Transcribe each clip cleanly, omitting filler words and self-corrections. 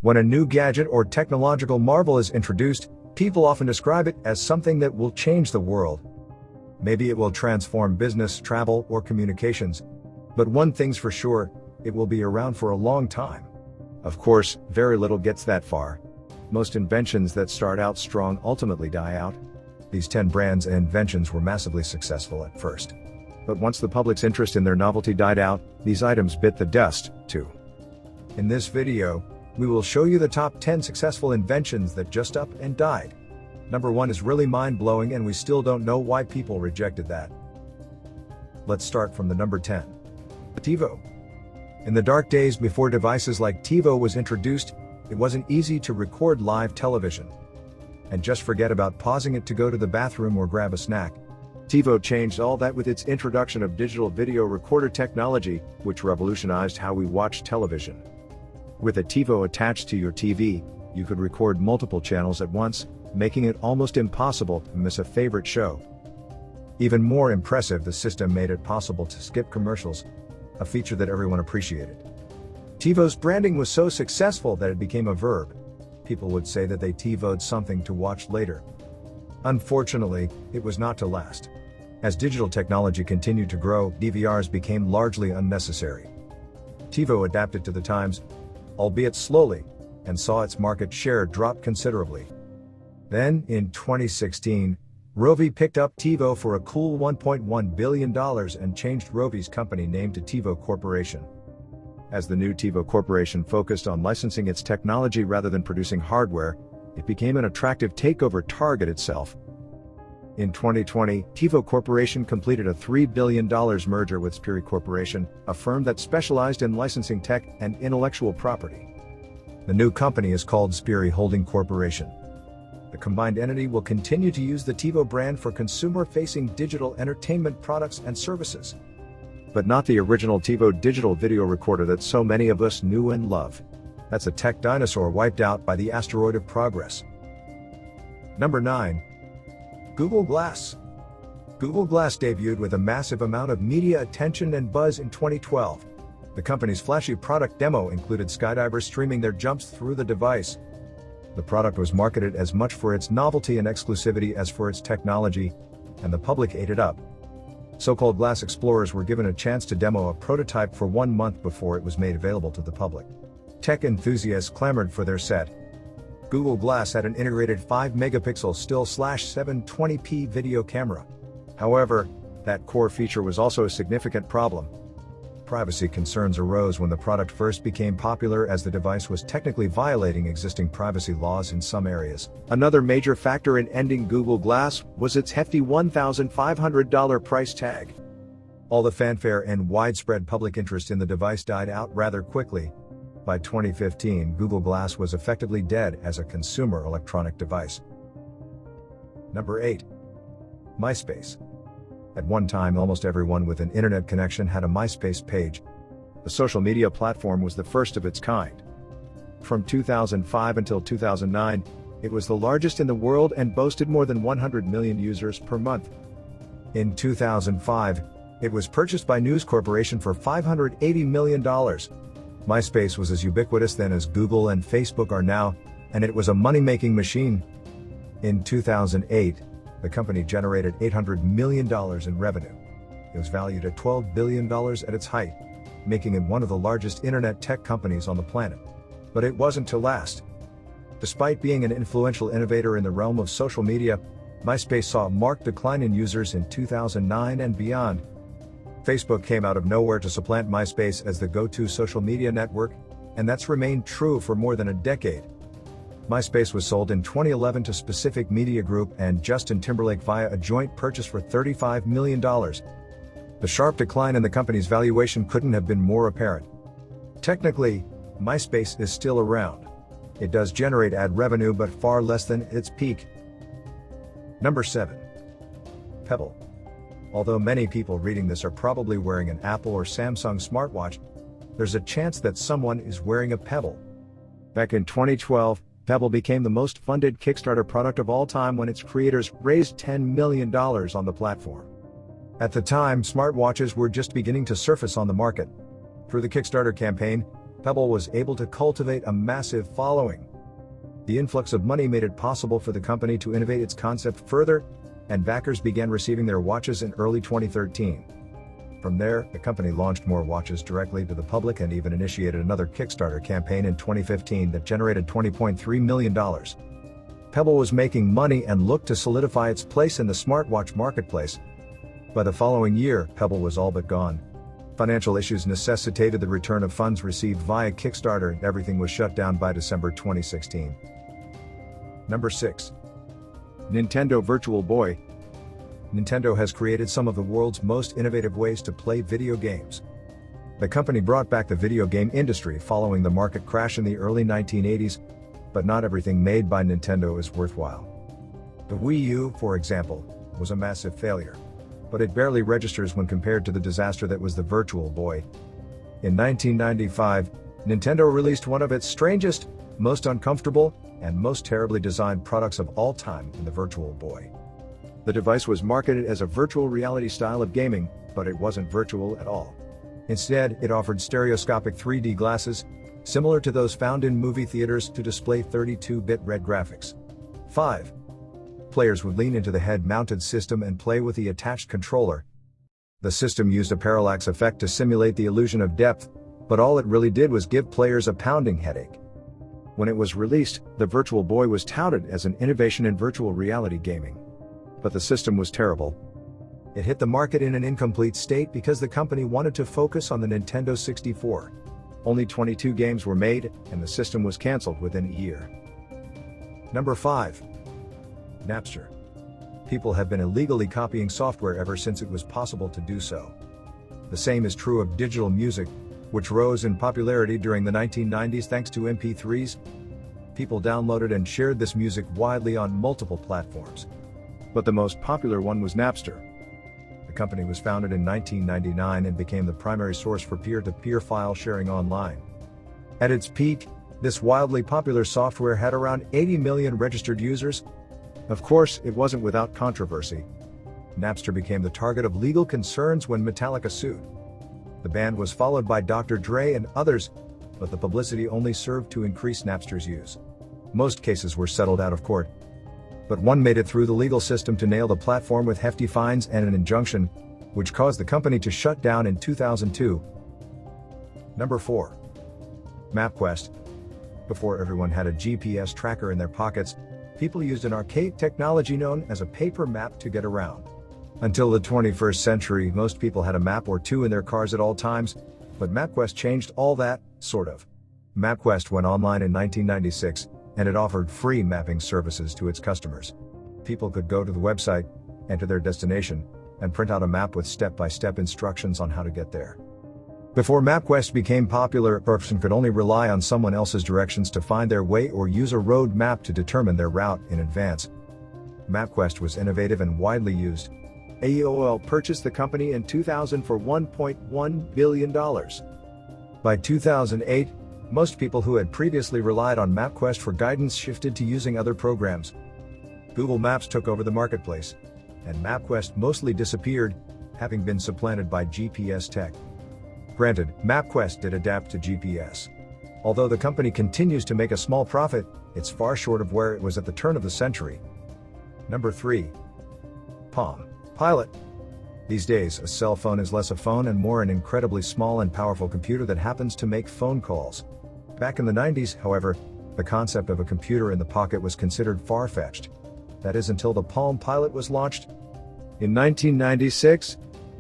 When a new gadget or technological marvel is introduced, people often describe it as something that will change the world. Maybe it will transform business, travel, or communications. But one thing's for sure, it will be around for a long time. Of course, very little gets that far. Most inventions that start out strong ultimately die out. These 10 brands and inventions were massively successful at first. But once the public's interest in their novelty died out, these items bit the dust, too. In this video, we will show you the top 10 successful inventions that just up and died. Number 1 is really mind-blowing and we still don't know why people rejected that. Let's start from the number 10. The TiVo. In the dark days before devices like TiVo was introduced, it wasn't easy to record live television. And just forget about pausing it to go to the bathroom or grab a snack. TiVo changed all that with its introduction of digital video recorder technology, which revolutionized how we watch television. With a TiVo attached to your TV, you could record multiple channels at once, making it almost impossible to miss a favorite show. Even more impressive, the system made it possible to skip commercials, a feature that everyone appreciated. TiVo's branding was so successful that it became a verb. People would say that they TiVo'd something to watch later. Unfortunately, it was not to last. As digital technology continued to grow, DVRs became largely unnecessary. TiVo adapted to the times, albeit slowly, and saw its market share drop considerably. Then, in 2016, Rovi picked up TiVo for a cool $1.1 billion and changed Rovi's company name to TiVo Corporation. As the new TiVo Corporation focused on licensing its technology rather than producing hardware, it became an attractive takeover target itself. In 2020, TiVo Corporation completed a $3 billion merger with Sperry Corporation, a firm that specialized in licensing tech and intellectual property. The new company is called Sperry Holding Corporation. The combined entity will continue to use the TiVo brand for consumer-facing digital entertainment products and services. But not the original TiVo digital video recorder that so many of us knew and love. That's a tech dinosaur wiped out by the asteroid of progress. Number 9. Google Glass. Google Glass debuted with a massive amount of media attention and buzz in 2012. The company's flashy product demo included skydivers streaming their jumps through the device. The product was marketed as much for its novelty and exclusivity as for its technology, and the public ate it up. So-called glass explorers were given a chance to demo a prototype for 1 month before it was made available to the public. Tech enthusiasts clamored for their set. Google Glass had an integrated 5-megapixel still/720p video camera. However, that core feature was also a significant problem. Privacy concerns arose when the product first became popular, as the device was technically violating existing privacy laws in some areas. Another major factor in ending Google Glass was its hefty $1,500 price tag. All the fanfare and widespread public interest in the device died out rather quickly. By 2015, Google Glass was effectively dead as a consumer electronic device. Number 8. MySpace. At one time, almost everyone with an internet connection had a MySpace page. The social media platform was the first of its kind. From 2005 until 2009, it was the largest in the world and boasted more than 100 million users per month. In 2005, it was purchased by News Corporation for $580 million. MySpace was as ubiquitous then as Google and Facebook are now, and it was a money-making machine. In 2008, the company generated $800 million in revenue. It was valued at $12 billion at its height, making it one of the largest internet tech companies on the planet. But it wasn't to last. Despite being an influential innovator in the realm of social media, MySpace saw a marked decline in users in 2009 and beyond. Facebook came out of nowhere to supplant MySpace as the go-to social media network, and that's remained true for more than a decade. MySpace was sold in 2011 to Specific Media Group and Justin Timberlake via a joint purchase for $35 million. The sharp decline in the company's valuation couldn't have been more apparent. Technically, MySpace is still around. It does generate ad revenue, but far less than its peak. Number 7. Pebble. Although many people reading this are probably wearing an Apple or Samsung smartwatch, there's a chance that someone is wearing a Pebble. Back in 2012, Pebble became the most funded Kickstarter product of all time when its creators raised $10 million on the platform. At the time, smartwatches were just beginning to surface on the market. Through the Kickstarter campaign, Pebble was able to cultivate a massive following. The influx of money made it possible for the company to innovate its concept further, and backers began receiving their watches in early 2013. From there, the company launched more watches directly to the public and even initiated another Kickstarter campaign in 2015 that generated $20.3 million. Pebble was making money and looked to solidify its place in the smartwatch marketplace. By the following year, Pebble was all but gone. Financial issues necessitated the return of funds received via Kickstarter, and everything was shut down by December 2016. Number 6. Nintendo Virtual Boy. Nintendo has created some of the world's most innovative ways to play video games. The company brought back the video game industry following the market crash in the early 1980s, but not everything made by Nintendo is worthwhile. The Wii U, for example, was a massive failure, but it barely registers when compared to the disaster that was the Virtual Boy. In 1995, Nintendo released one of its strangest, most uncomfortable, and most terribly designed products of all time in the Virtual Boy. The device was marketed as a virtual reality style of gaming, but it wasn't virtual at all. Instead, it offered stereoscopic 3D glasses, similar to those found in movie theaters, to display 32-bit red graphics. 5. Players would lean into the head-mounted system and play with the attached controller. The system used a parallax effect to simulate the illusion of depth, but all it really did was give players a pounding headache. When it was released, the Virtual Boy was touted as an innovation in virtual reality gaming. But the system was terrible. It hit the market in an incomplete state because the company wanted to focus on the Nintendo 64. Only 22 games were made, and the system was cancelled within a year. Number 5. Napster. People have been illegally copying software ever since it was possible to do so. The same is true of digital music, which rose in popularity during the 1990s thanks to MP3s. People downloaded and shared this music widely on multiple platforms. But the most popular one was Napster. The company was founded in 1999 and became the primary source for peer-to-peer file sharing online. At its peak, this wildly popular software had around 80 million registered users. Of course, it wasn't without controversy. Napster became the target of legal concerns when Metallica sued. The band was followed by Dr. Dre and others, but the publicity only served to increase Napster's use. Most cases were settled out of court, but one made it through the legal system to nail the platform with hefty fines and an injunction, which caused the company to shut down in 2002. Number 4. Mapquest. Before everyone had a GPS tracker in their pockets, people used an archaic technology known as a paper map to get around. Until the 21st century, most people had a map or two in their cars at all times, but Mapquest changed all that, sort of. Mapquest went online in 1996, and it offered free mapping services to its customers. People could go to the website, enter their destination, and print out a map with step-by-step instructions on how to get there. Before Mapquest became popular, a person could only rely on someone else's directions to find their way or use a road map to determine their route in advance. Mapquest was innovative and widely used. AOL purchased the company in 2000 for $1.1 billion. By 2008, most people who had previously relied on Mapquest for guidance shifted to using other programs. Google Maps took over the marketplace, and Mapquest mostly disappeared, having been supplanted by GPS tech. Granted, Mapquest did adapt to GPS. Although the company continues to make a small profit, it's far short of where it was at the turn of the century. Number 3. Palm Pilot. These days, a cell phone is less a phone and more an incredibly small and powerful computer that happens to make phone calls. Back in the 90s, however, the concept of a computer in the pocket was considered far-fetched. That is until the Palm Pilot was launched. In 1996,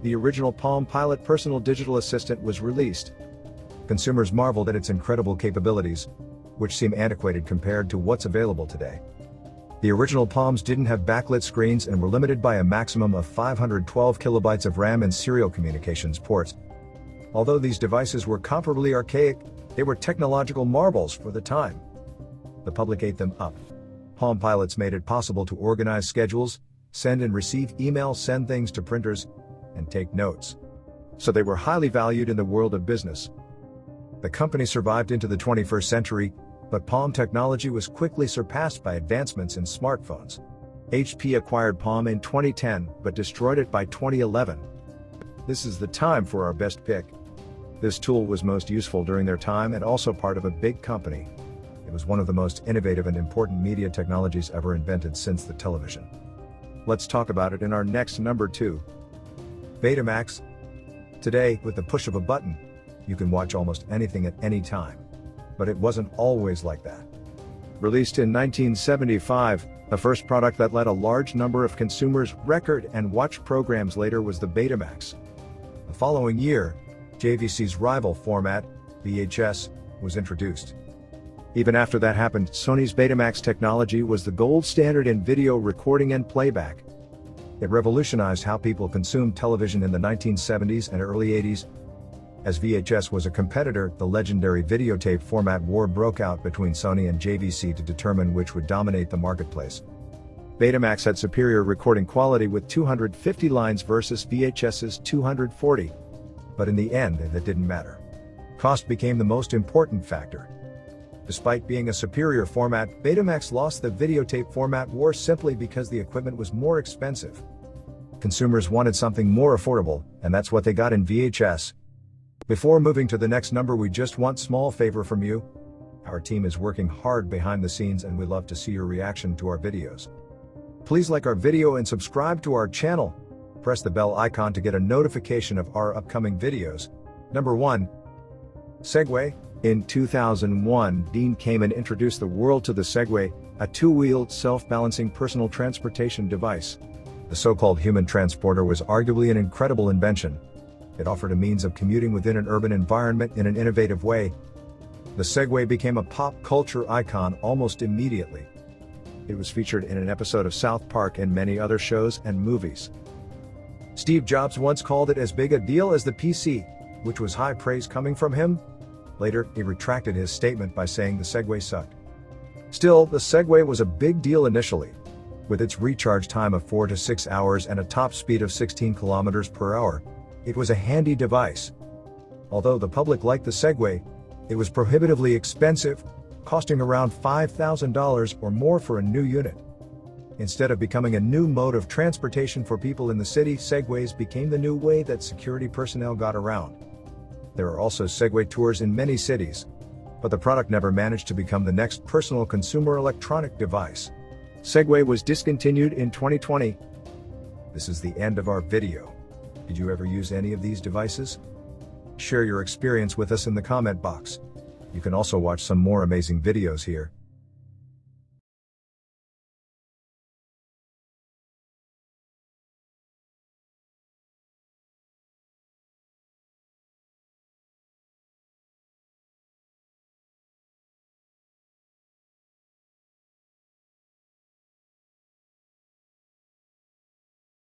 the original Palm Pilot personal digital assistant was released. Consumers marveled at its incredible capabilities, which seem antiquated compared to what's available today. The original Palms didn't have backlit screens and were limited by a maximum of 512 kilobytes of RAM and serial communications ports. Although these devices were comparably archaic, they were technological marvels for the time. The public ate them up. Palm Pilots made it possible to organize schedules, send and receive emails, send things to printers, and take notes. So they were highly valued in the world of business. The company survived into the 21st century, but Palm technology was quickly surpassed by advancements in smartphones. HP acquired Palm in 2010, but destroyed it by 2011. This is the time for our best pick. This tool was most useful during their time and also part of a big company. It was one of the most innovative and important media technologies ever invented since the television. Let's talk about it in our next number 2. Betamax. Today, with the push of a button, you can watch almost anything at any time. But it wasn't always like that. Released in 1975, the first product that let a large number of consumers record and watch programs later was the Betamax. The following year, JVC's rival format, VHS, was introduced. Even after that happened, Sony's Betamax technology was the gold standard in video recording and playback. It revolutionized how people consumed television in the 1970s and early 80s. As VHS was a competitor, the legendary videotape format war broke out between Sony and JVC to determine which would dominate the marketplace. Betamax had superior recording quality with 250 lines versus VHS's 240. But in the end, that didn't matter. Cost became the most important factor. Despite being a superior format, Betamax lost the videotape format war simply because the equipment was more expensive. Consumers wanted something more affordable, and that's what they got in VHS. Before moving to the next number, we just want a small favor from you. Our team is working hard behind the scenes and we love to see your reaction to our videos. Please like our video and subscribe to our channel. Press the bell icon to get a notification of our upcoming videos. Number 1. Segway. In 2001, Dean came and introduced the world to the Segway, a two-wheeled, self-balancing personal transportation device. The so-called human transporter was arguably an incredible invention. It offered a means of commuting within an urban environment in an innovative way. The Segway became a pop culture icon almost immediately. It was featured in an episode of South Park and many other shows and movies. Steve Jobs once called it as big a deal as the PC, which was high praise coming from him. Later, he retracted his statement by saying the Segway sucked. Still, the Segway was a big deal initially. With its recharge time of 4 to 6 hours and a top speed of 16 kilometers per hour, it was a handy device. Although the public liked the Segway, it was prohibitively expensive, costing around $5,000 or more for a new unit. Instead of becoming a new mode of transportation for people in the city, Segways became the new way that security personnel got around. There are also Segway tours in many cities, but the product never managed to become the next personal consumer electronic device. Segway was discontinued in 2020. This is the end of our video. Did you ever use any of these devices? Share your experience with us in the comment box. You can also watch some more amazing videos here.